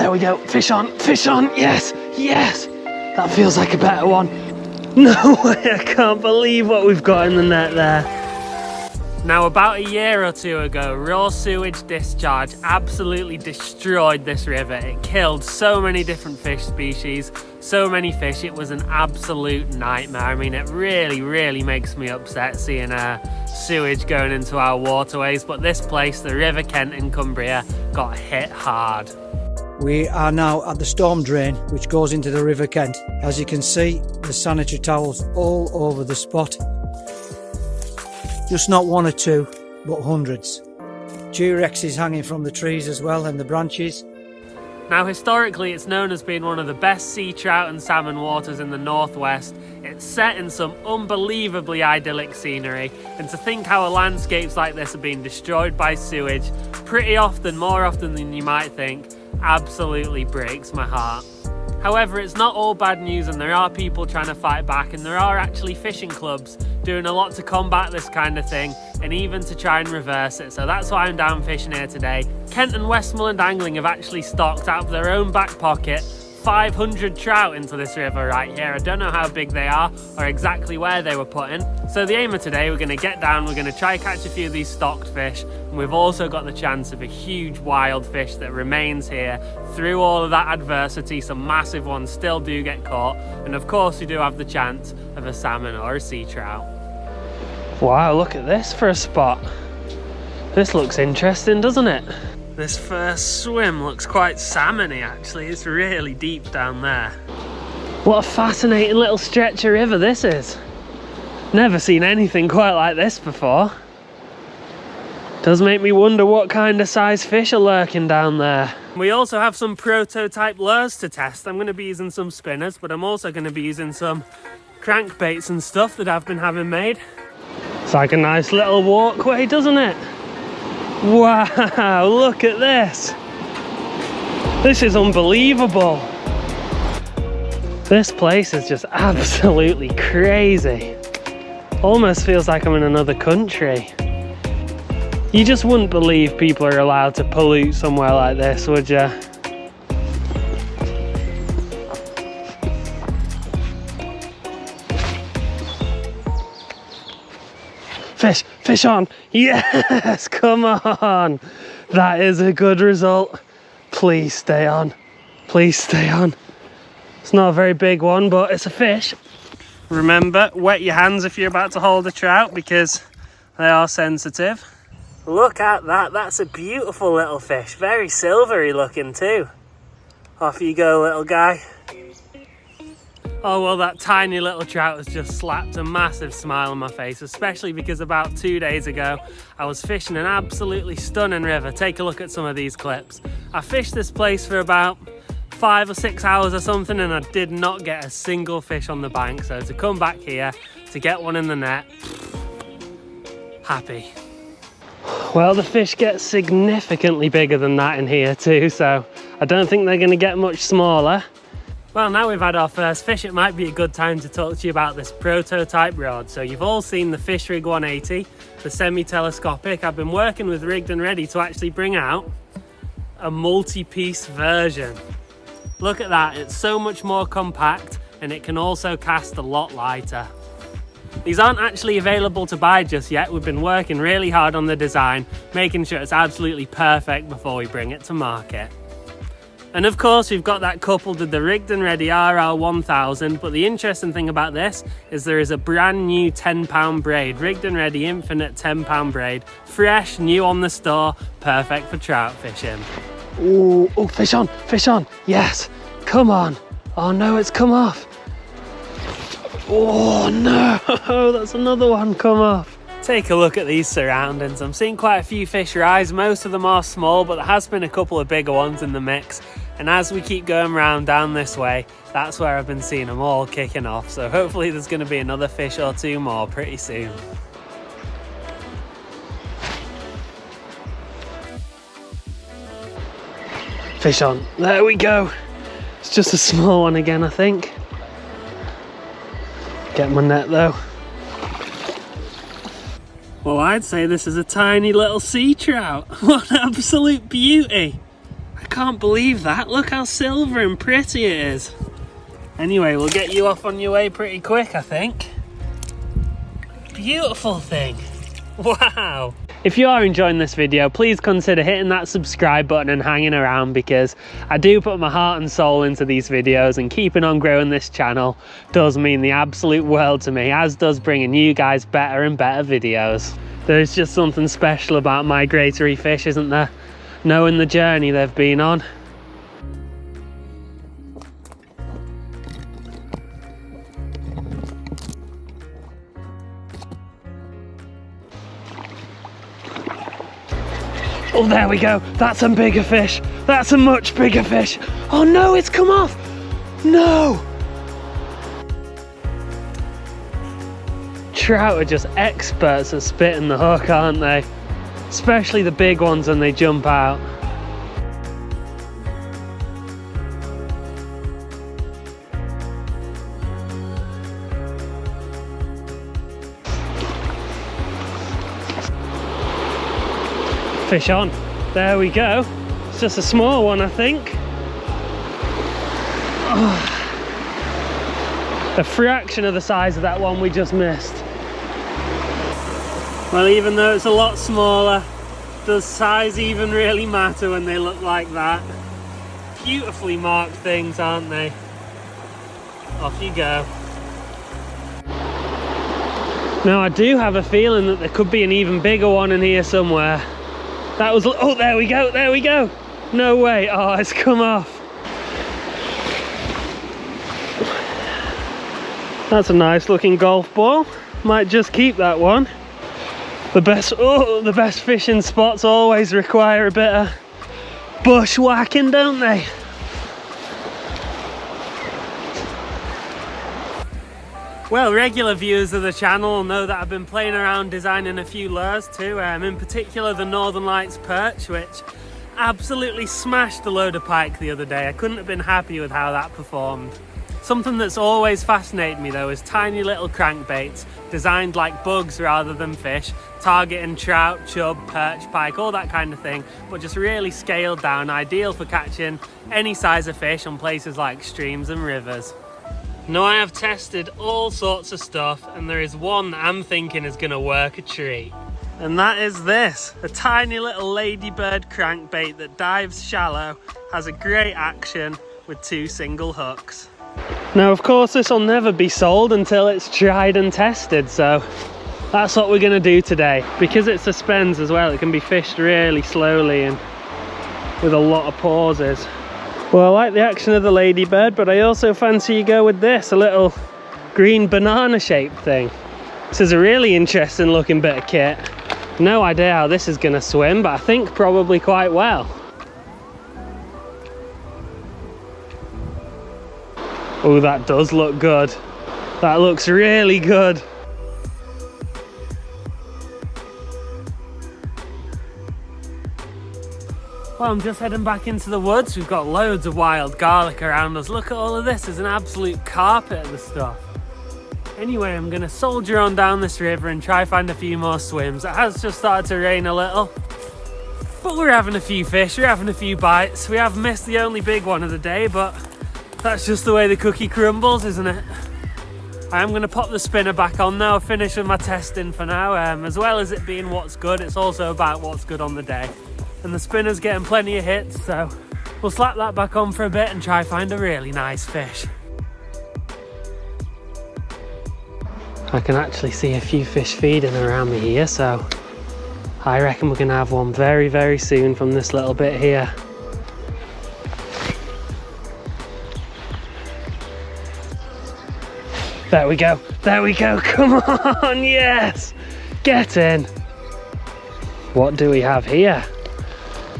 There we go, fish on, yes, yes! That feels like a better one. No way, I can't believe what we've got in the net there. Now, about a year or two ago, raw sewage discharge absolutely destroyed this river. It killed so many different fish species, so many fish, it was an absolute nightmare. I mean, it really makes me upset seeing sewage going into our waterways, but this place, the River Kent in Cumbria, got hit hard. We are now at the storm drain, which goes into the River Kent. As you can see, there's sanitary towels all over the spot. Just not one or two, but hundreds. G-Rex is hanging from the trees as well and the branches. Now, historically, it's known as being one of the best sea trout and salmon waters in the northwest. It's set in some unbelievably idyllic scenery, and to think how landscapes like this are being destroyed by sewage pretty often, more often than you might think, absolutely breaks my heart. However, it's not all bad news, and there are people trying to fight back, and there are actually fishing clubs doing a lot to combat this kind of thing and even to try and reverse it. So that's why I'm down fishing here today. Kent and Westmoreland Angling have actually stocked out of their own back pocket 500 trout into this river right here. I don't know how big they are or exactly where they were put in. So the aim of today, we're going to get down, we're going to try catch a few of these stocked fish, and we've also got the chance of a huge wild fish that remains here through all of that adversity. Some massive ones still do get caught, and of course we do have the chance of a salmon or a sea trout. Wow, look at this for a spot. This looks interesting, doesn't it? This first swim looks quite salmony actually, it's really deep down there. What a fascinating little stretch of river this is. Never seen anything quite like this before. Does make me wonder what kind of size fish are lurking down there. We also have some prototype lures to test. I'm going to be using some spinners, but I'm also going to be using some crankbaits and stuff that I've been having made. It's like a nice little walkway, doesn't it? Wow, look at this. This is unbelievable. This place is just absolutely crazy. Almost feels like I'm in another country. You just wouldn't believe people are allowed to pollute somewhere like this, would you? Fish on, yes, come on. That is a good result. Please stay on, please stay on. It's not a very big one, but it's a fish. Remember, wet your hands if you're about to hold a trout because they are sensitive. Look at that, that's a beautiful little fish, very silvery looking too. Off you go, little guy. Oh well, that tiny little trout has just slapped a massive smile on my face, especially because about 2 days ago I was fishing an absolutely stunning river. Take a look at some of these clips. I fished this place for about 5 or 6 hours or something and I did not get a single fish on the bank. So to come back here, to get one in the net, happy. Well, the fish get significantly bigger than that in here too, so I don't think they're going to get much smaller. Well, now we've had our first fish, it might be a good time to talk to you about this prototype rod. So you've all seen the Fish Rig 180, the semi-telescopic. I've been working with Rigged and Ready to actually bring out a multi-piece version. Look at that, it's so much more compact and it can also cast a lot lighter. These aren't actually available to buy just yet. We've been working really hard on the design, making sure it's absolutely perfect before we bring it to market. And of course, we've got that coupled with the Rigged and Ready RR1000, but the interesting thing about this is there is a brand new 10-pound braid, Rigged and Ready Infinite 10-pound braid, fresh, new on the store, perfect for trout fishing. Ooh, oh, fish on, yes, come on. Oh no, it's come off. Oh no, that's another one come off. Take a look at these surroundings. I'm seeing quite a few fish rise. Most of them are small, but there has been a couple of bigger ones in the mix. And as we keep going round down this way, that's where I've been seeing them all kicking off. So hopefully there's going to be another fish or two more pretty soon. Fish on. There we go. It's just a small one again, I think. Get my net though. Well, I'd say this is a tiny little sea trout. What an absolute beauty. I can't believe that. Look how silver and pretty it is. Anyway, we'll get you off on your way pretty quick, I think. Beautiful thing. Wow. If you are enjoying this video, please consider hitting that subscribe button and hanging around, because I do put my heart and soul into these videos, and keeping on growing this channel does mean the absolute world to me, as does bringing you guys better and better videos. There's just something special about migratory fish, isn't there? Knowing the journey they've been on. Oh, there we go. That's a bigger fish. That's a much bigger fish. Oh no, it's come off. No. Trout are just experts at spitting the hook, aren't they? Especially the big ones when they jump out. Fish on. There we go. It's just a small one, I think. Oh. A fraction of the size of that one we just missed. Well, even though it's a lot smaller, does size even really matter when they look like that? Beautifully marked things, aren't they? Off you go. Now, I do have a feeling that there could be an even bigger one in here somewhere. That was, oh, there we go, there we go. No way, oh, it's come off. That's a nice looking golf ball. Might just keep that one. The best fishing spots always require a bit of bushwhacking, don't they? Well, regular viewers of the channel will know that I've been playing around designing a few lures too, in particular the Northern Lights perch, which absolutely smashed a load of pike the other day. I couldn't have been happy with how that performed. Something that's always fascinated me though is tiny little crankbaits, designed like bugs rather than fish, targeting trout, chub, perch, pike, all that kind of thing, but just really scaled down, ideal for catching any size of fish on places like streams and rivers. Now, I have tested all sorts of stuff, and there is one that I'm thinking is going to work a treat. And that is this, a tiny little ladybird crankbait that dives shallow, has a great action with 2 single hooks. Now, of course, this will never be sold until it's tried and tested, so that's what we're going to do today. Because it suspends as well, it can be fished really slowly and with a lot of pauses. Well, I like the action of the ladybird, but I also fancy you go with this, a little green banana shaped thing. This is a really interesting looking bit of kit. No idea how this is going to swim, but I think probably quite well. Oh, that does look good. That looks really good. Well, I'm just heading back into the woods. We've got loads of wild garlic around us. Look at all of this. There's an absolute carpet of the stuff. Anyway, I'm going to soldier on down this river and try find a few more swims. It has just started to rain a little, but we're having a few fish, we're having a few bites. We have missed the only big one of the day, but that's just the way the cookie crumbles, isn't it? I am going to pop the spinner back on now, finish with my testing for now. As well as it being what's good, it's also about what's good on the day. And the spinner's getting plenty of hits, so we'll slap that back on for a bit and try find a really nice fish. I can actually see a few fish feeding around me here, so I reckon we're going to have one very, very soon from this little bit here. There we go, come on, yes! Get in! What do we have here?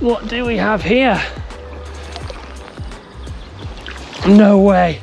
What do we have here? No way!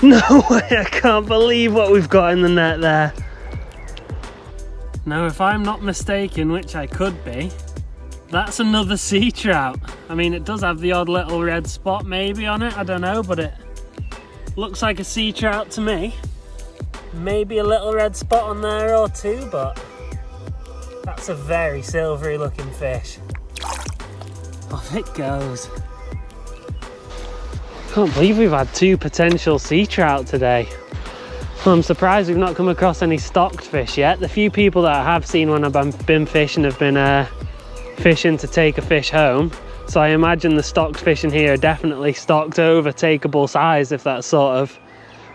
No way, I can't believe what we've got in the net there. Now, if I'm not mistaken, which I could be, that's another sea trout. I mean, it does have the odd little red spot maybe on it, I don't know, but it looks like a sea trout to me. Maybe a little red spot on there or two, but that's a very silvery looking fish. Off it goes. Can't believe we've had 2 potential sea trout today. Well, I'm surprised we've not come across any stocked fish yet. The few people that I have seen when I've been fishing have been fishing to take a fish home. So I imagine the stocked fish in here are definitely stocked over takeable size, if that's sort of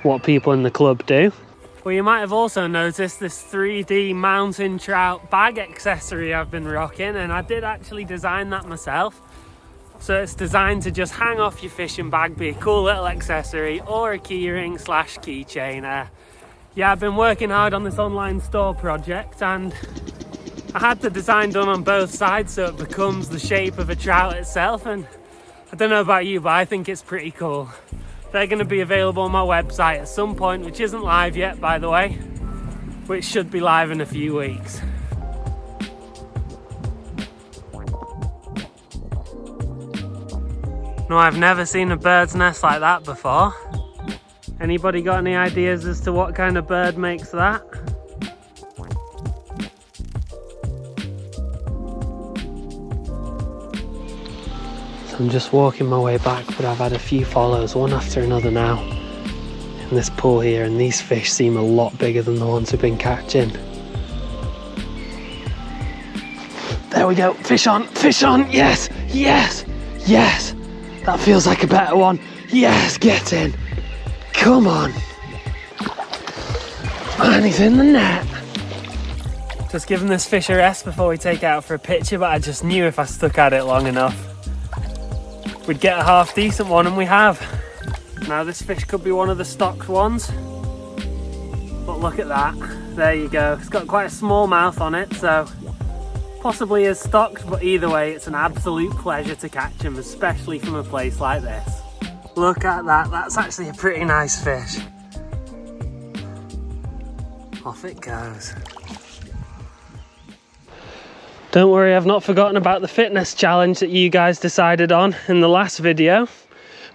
what people in the club do. Well, you might have also noticed this 3D mountain trout bag accessory I've been rocking, and I did actually design that myself. So it's designed to just hang off your fishing bag, be a cool little accessory, or a keyring slash keychain. Yeah, I've been working hard on this online store project, and I had the design done on both sides so it becomes the shape of a trout itself, and I don't know about you, but I think it's pretty cool. They're going to be available on my website at some point, which isn't live yet, by the way, which should be live in a few weeks. No, I've never seen a bird's nest like that before. Anybody got any ideas as to what kind of bird makes that? So I'm just walking my way back, but I've had a few follows, one after another now, in this pool here, and these fish seem a lot bigger than the ones we've been catching. There we go, fish on, yes, yes, yes! That feels like a better one. Yes, get in. Come on. And he's in the net. Just giving this fish a rest before we take it out for a picture, but I just knew if I stuck at it long enough, we'd get a half decent one, and we have. Now this fish could be one of the stocked ones, but look at that. There you go. It's got quite a small mouth on it, so possibly is stocked, but either way, it's an absolute pleasure to catch them, especially from a place like this. Look at that, that's actually a pretty nice fish. Off it goes. Don't worry, I've not forgotten about the fitness challenge that you guys decided on in the last video.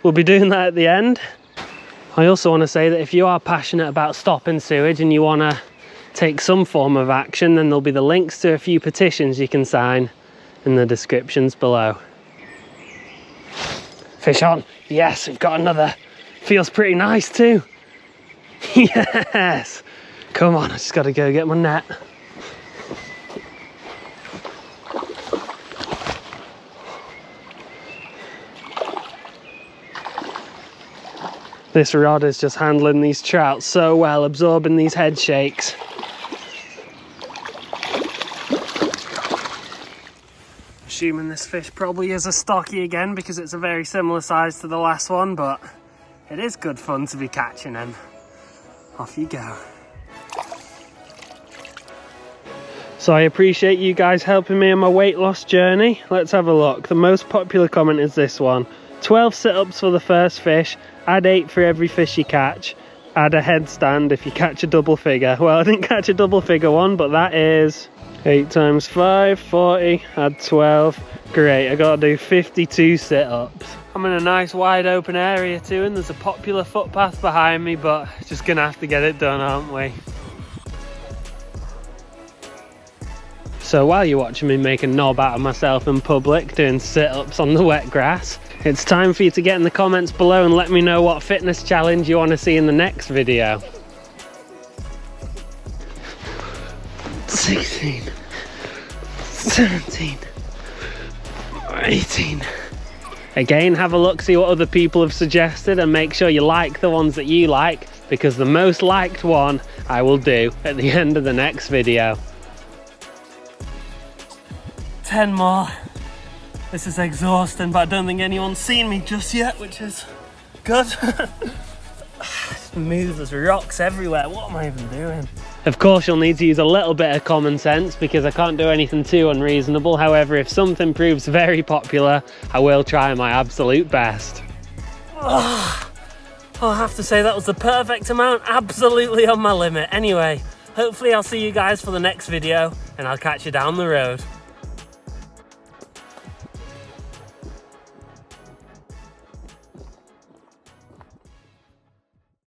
We'll be doing that at the end. I also want to say that if you are passionate about stopping sewage and you want to take some form of action, then there'll be the links to a few petitions you can sign in the descriptions below. Fish on. Yes, we've got another. Feels pretty nice too. Yes. Come on, I just got to go get my net. This rod is just handling these trout so well, absorbing these head shakes. Assuming this fish probably is a stocky again because it's a very similar size to the last one, but it is good fun to be catching him. Off you go. So I appreciate you guys helping me on my weight loss journey. Let's have a look. The most popular comment is this one. 12 sit-ups for the first fish, add 8 for every fish you catch, add a headstand if you catch a double figure. Well, I didn't catch a double figure one, but that is 8 times 5, 40, add 12. Great, I gotta do 52 sit-ups. I'm in a nice wide open area too, and there's a popular footpath behind me, but just gonna have to get it done, aren't we? So while you're watching me make a knob out of myself in public doing sit-ups on the wet grass, it's time for you to get in the comments below and let me know what fitness challenge you want to see in the next video. 16, 17, 18. Again, have a look, see what other people have suggested, and make sure you like the ones that you like, because the most liked one I will do at the end of the next video. 10 more. This is exhausting, but I don't think anyone's seen me just yet, which is good. Smooth as rocks everywhere. What am I even doing? Of course, you'll need to use a little bit of common sense because I can't do anything too unreasonable. However, if something proves very popular, I will try my absolute best. Oh, I'll have to say that was the perfect amount, absolutely on my limit. Anyway, hopefully I'll see you guys for the next video, and I'll catch you down the road.